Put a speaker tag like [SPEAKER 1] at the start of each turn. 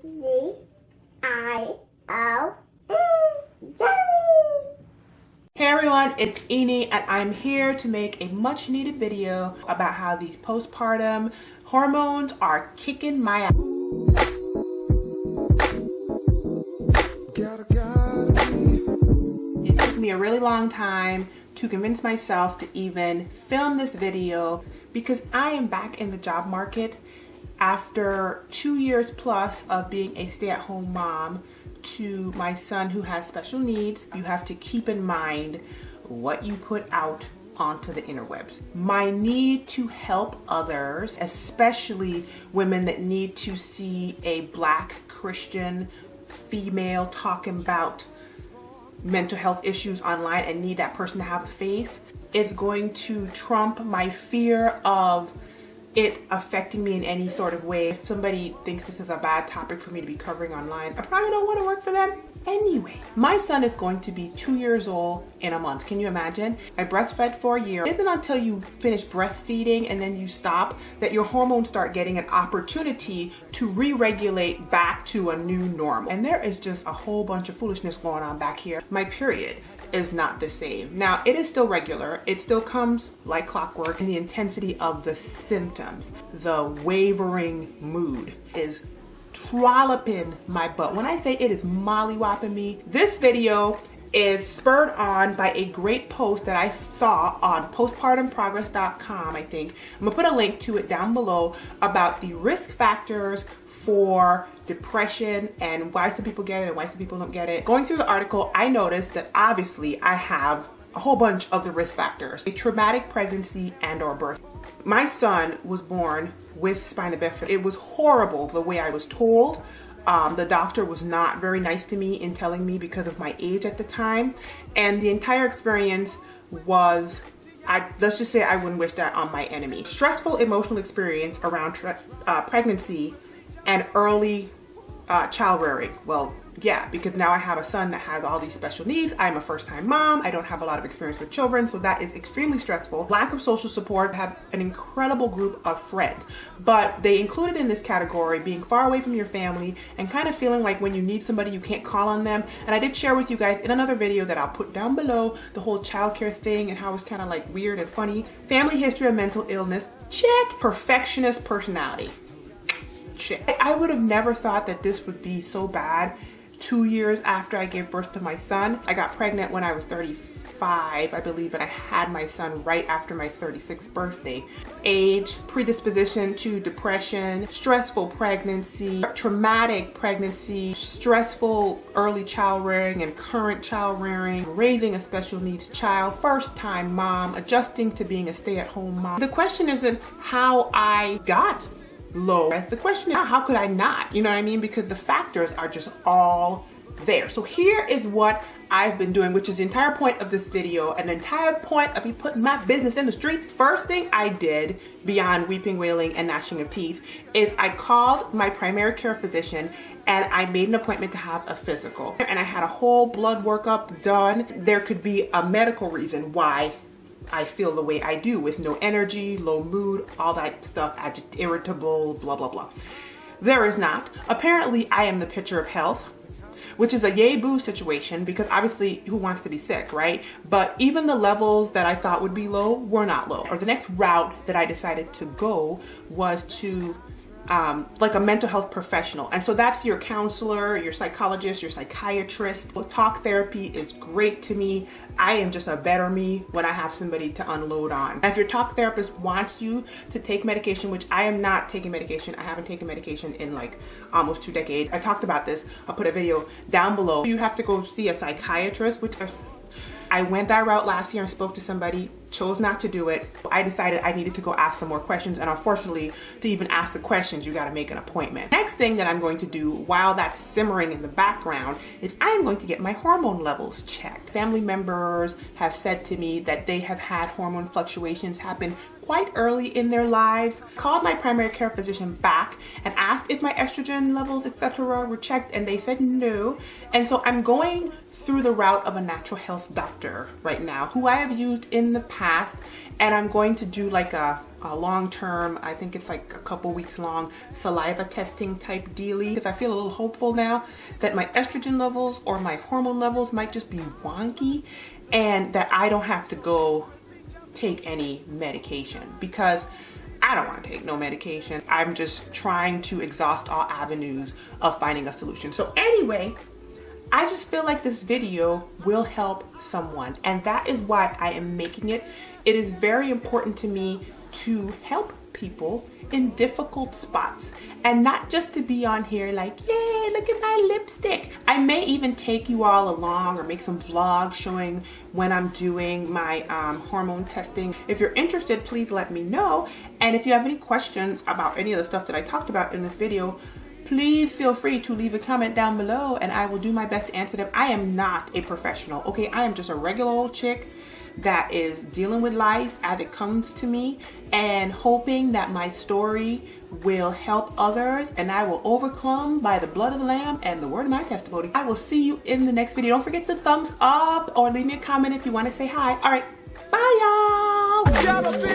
[SPEAKER 1] Hey everyone, it's Eni and I'm here to make a much needed video about how these postpartum hormones are kicking my ass. It took me a really long time to convince myself to even film this video because I am back in the job market after 2 years plus of being a stay-at-home mom to my son who has special needs. You have to keep in mind what you put out onto the interwebs. My need to help others, especially women that need to see a Black Christian female talking about mental health issues online and need that person to have a face, is going to trump my fear of it affecting me in any sort of way. If somebody thinks this is a bad topic for me to be covering online, I probably don't want to work for them anyway. My son is going to be 2 years old in a month. Can you imagine? I breastfed for a year. It isn't until you finish breastfeeding and then you stop that your hormones start getting an opportunity to re-regulate back to a new normal. And there is just a whole bunch of foolishness going on back here. My period is not the same. Now, it is still regular. It still comes like clockwork, and the intensity of the symptoms, the wavering mood is trolloping my butt. When I say it is mollywopping me, this video is spurred on by a great post that I saw on postpartumprogress.com, I think. I'm gonna put a link to it down below about the risk factors for depression and why some people get it and why some people don't get it. Going through the article, I noticed that obviously I have a whole bunch of the risk factors: a traumatic pregnancy and or birth. My son was born with spina bifida. It was horrible the way I was told. The doctor was not very nice to me in telling me because of my age at the time. And the entire experience was, let's just say I wouldn't wish that on my enemy. Stressful emotional experience around pregnancy and early child rearing. Well, yeah, because now I have a son that has all these special needs. I'm a first-time mom. I don't have a lot of experience with children, so that is extremely stressful. Lack of social support. I have an incredible group of friends, but they included in this category being far away from your family and kind of feeling like when you need somebody, you can't call on them. And I did share with you guys in another video that I'll put down below the whole childcare thing and how it's kind of like weird and funny. Family history of mental illness, check. Perfectionist personality, check. I would have never thought that this would be so bad 2 years after I gave birth to my son. I got pregnant when I was 35, I believe, and I had my son right after my 36th birthday. Age, predisposition to depression, stressful pregnancy, traumatic pregnancy, stressful early child rearing and current child rearing, raising a special needs child, first-time mom, adjusting to being a stay-at-home mom. The question isn't how I got low. The question is, how could I not? You know what I mean? Because the factors are just all there. So here is what I've been doing, which is the entire point of this video, and the entire point of me putting my business in the streets. First thing I did, beyond weeping, wailing, and gnashing of teeth, is I called my primary care physician and I made an appointment to have a physical. And I had a whole blood workup done. There could be a medical reason why I feel the way I do, with no energy, low mood, all that stuff, irritable, blah, blah, blah. There is not. Apparently, I am the picture of health, which is a yay boo situation because obviously who wants to be sick, right? But even the levels that I thought would be low were not low. Or the next route that I decided to go was to like a mental health professional. And so that's your counselor, your psychologist, your psychiatrist. Well, talk therapy is great to me. I am just a better me when I have somebody to unload on. If your talk therapist wants you to take medication, which I am not taking medication. I haven't taken medication in like almost 2 decades. I talked about this. I'll put a video down below. You have to go see a psychiatrist, which I went that route last year and spoke to somebody, chose not to do it. I decided I needed to go ask some more questions, and unfortunately, to even ask the questions, you gotta make an appointment. Next thing that I'm going to do while that's simmering in the background is I am going to get my hormone levels checked. Family members have said to me that they have had hormone fluctuations happen quite early in their lives. Called my primary care physician back and asked if my estrogen levels, etc. were checked, and they said no. And so I'm going through the route of a natural health doctor right now, who I have used in the past and I'm going to do like a long-term, I think it's like a couple weeks long, saliva testing type dealie, because I feel a little hopeful now that my estrogen levels or my hormone levels might just be wonky, and that I don't have to go take any medication, because I don't want to take no medication. I'm just trying to exhaust all avenues of finding a solution. So anyway, I just feel like this video will help someone, and that is why I am making it. It is very important to me to help people in difficult spots, and not just to be on here like, yay, look at my lipstick. I may even take you all along or make some vlogs showing when I'm doing my hormone testing. If you're interested, please let me know. And if you have any questions about any of the stuff that I talked about in this video, please feel free to leave a comment down below and I will do my best to answer them. I am not a professional, okay? I am just a regular old chick that is dealing with life as it comes to me and hoping that my story will help others, and I will overcome by the blood of the Lamb and the word of my testimony. I will see you in the next video. Don't forget to thumbs up or leave me a comment if you want to say hi. All right, bye y'all.